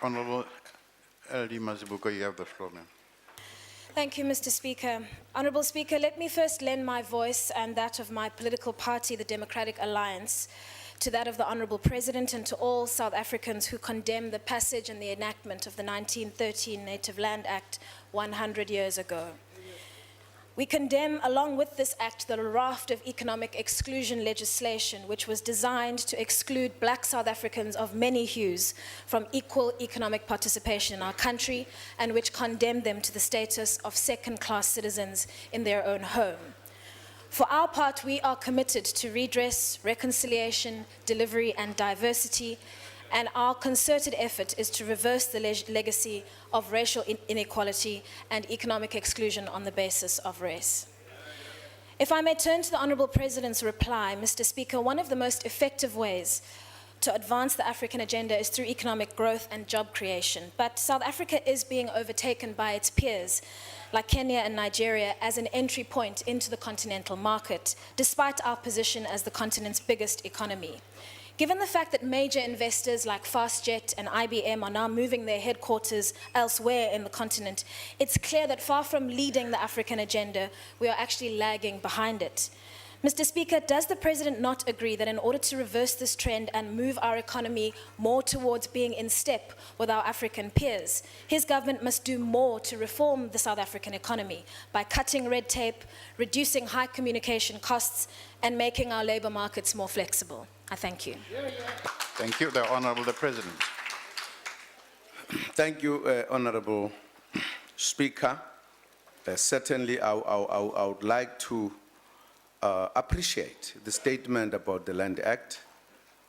Honorable LD Mazibuko, you have the floor now. Thank you, Mr. Speaker. Honourable Speaker, let me first lend my voice and that of my political party, the Democratic Alliance, to that of the Honourable President and to all South Africans who condemn the passage and the enactment of the 1913 Native Land Act 100 years ago. We condemn, along with this act, the raft of economic exclusion legislation which was designed to exclude black South Africans of many hues from equal economic participation in our country and which condemned them to the status of second-class citizens in their own home. For our part, we are committed to redress, reconciliation, delivery, and diversity, and our concerted effort is to reverse the legacy of racial inequality and economic exclusion on the basis of race. If I may turn to the Honourable President's reply, Mr. Speaker, one of the most effective ways to advance the African agenda is through economic growth and job creation. But South Africa is being overtaken by its peers, like Kenya and Nigeria, as an entry point into the continental market, despite our position as the continent's biggest economy. Given the fact that major investors like FastJet and IBM are now moving their headquarters elsewhere in the continent, it's clear that far from leading the African agenda, we are actually lagging behind it. Mr. Speaker, does the President not agree that in order to reverse this trend and move our economy more towards being in step with our African peers, his government must do more to reform the South African economy by cutting red tape, reducing high communication costs, and making our labour markets more flexible? I thank you. Thank you. The Honorable the President. Thank you, Honorable Speaker. Certainly, I would like to appreciate the statement about the Land Act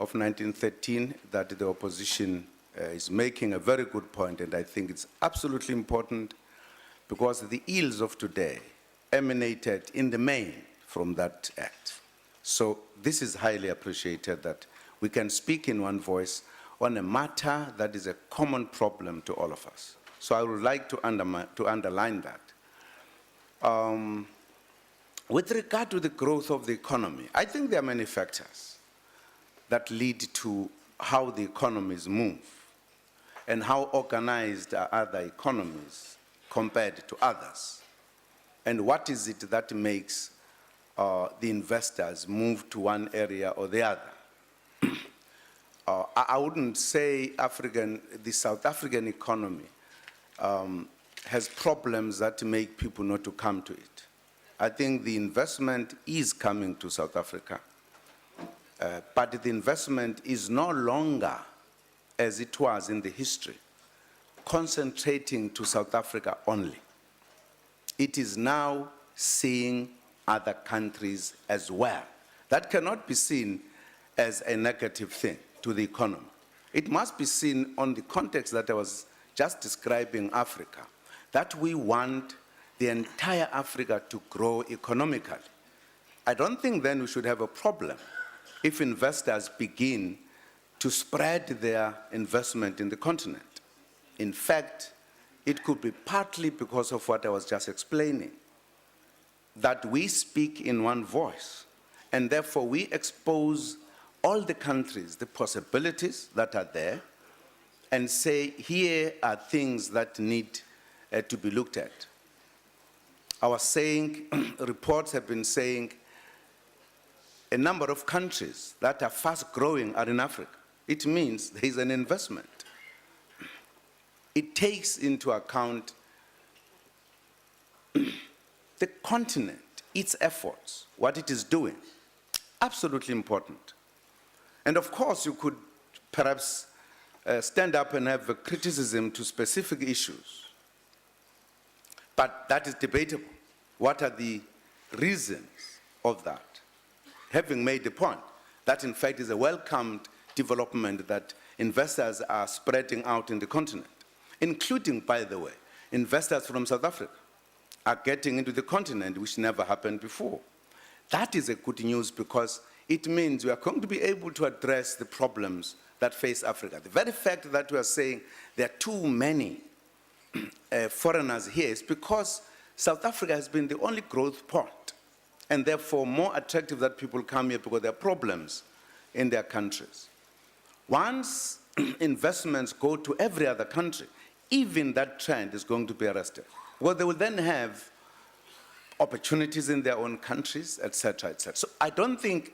of 1913 that the opposition is making a very good point, and I think it's absolutely important because the ills of today emanated in the main from that act. So this is highly appreciated that we can speak in one voice on a matter that is a common problem to all of us. So I would like to underline that. With regard to the growth of the economy, I think there are many factors that lead to how the economies move and how organized are other economies compared to others. And what is it that makes the investors move to one area or the other? I wouldn't say the South African economy has problems that make people not to come to it. I think the investment is coming to South Africa, but the investment is no longer, as it was in the history, concentrating to South Africa only. It is now seeing other countries as well. That cannot be seen as a negative thing to the economy. It must be seen on the context that I was just describing Africa, that we want the entire Africa to grow economically. I don't think then we should have a problem if investors begin to spread their investment in the continent. In fact, it could be partly because of what I was just explaining, that we speak in one voice, and therefore we expose all the countries, the possibilities that are there, and say, here are things that need to be looked at. I was saying, reports have been saying, a number of countries that are fast growing are in Africa. It means there is an investment. It takes into account the continent, its efforts, what it is doing. Absolutely important. And of course, you could perhaps stand up and have a criticism to specific issues. But that is debatable. What are the reasons of that? Having made the point, that in fact is a welcomed development that investors are spreading out in the continent, including, by the way, investors from South Africa are getting into the continent, which never happened before. That is a good news because it means we are going to be able to address the problems that face Africa. The very fact that we are saying there are too many foreigners here is because South Africa has been the only growth point, and therefore more attractive that people come here because there are problems in their countries. Once investments go to every other country, even that trend is going to be arrested. Well, they will then have opportunities in their own countries, et cetera, et cetera. So I don't think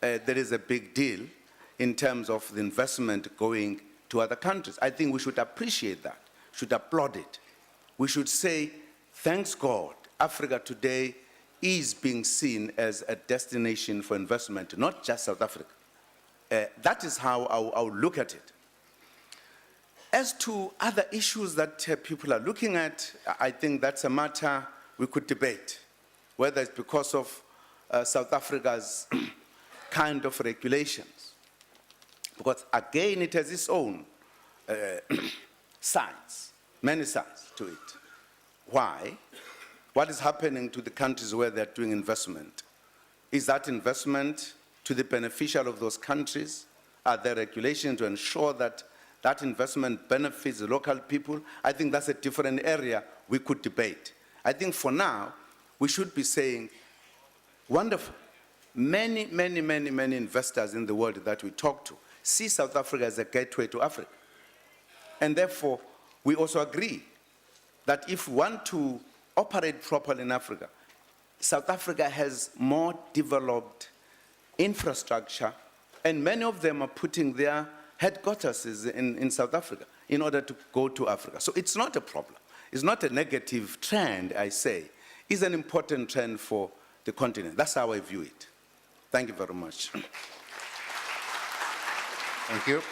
there is a big deal in terms of the investment going to other countries. I think we should appreciate that, should applaud it. We should say, thanks God, Africa today is being seen as a destination for investment, not just South Africa. That is how I'll look at it. As to other issues that people are looking at, I think that's a matter we could debate, whether it's because of South Africa's kind of regulations. Because again, it has its own sides, many sides to it. Why? What is happening to the countries where they're doing investment? Is that investment to the beneficial of those countries? Are there regulations to ensure that that investment benefits the local people? I think that's a different area we could debate. I think for now, we should be saying, wonderful. Many investors in the world that we talk to see South Africa as a gateway to Africa. And therefore, we also agree that if we want to operate properly in Africa, South Africa has more developed infrastructure, and many of them are putting their headquarters in South Africa in order to go to Africa. So it's not a problem. It's not a negative trend, I say. It's an important trend for the continent. That's how I view it. Thank you very much. Thank you.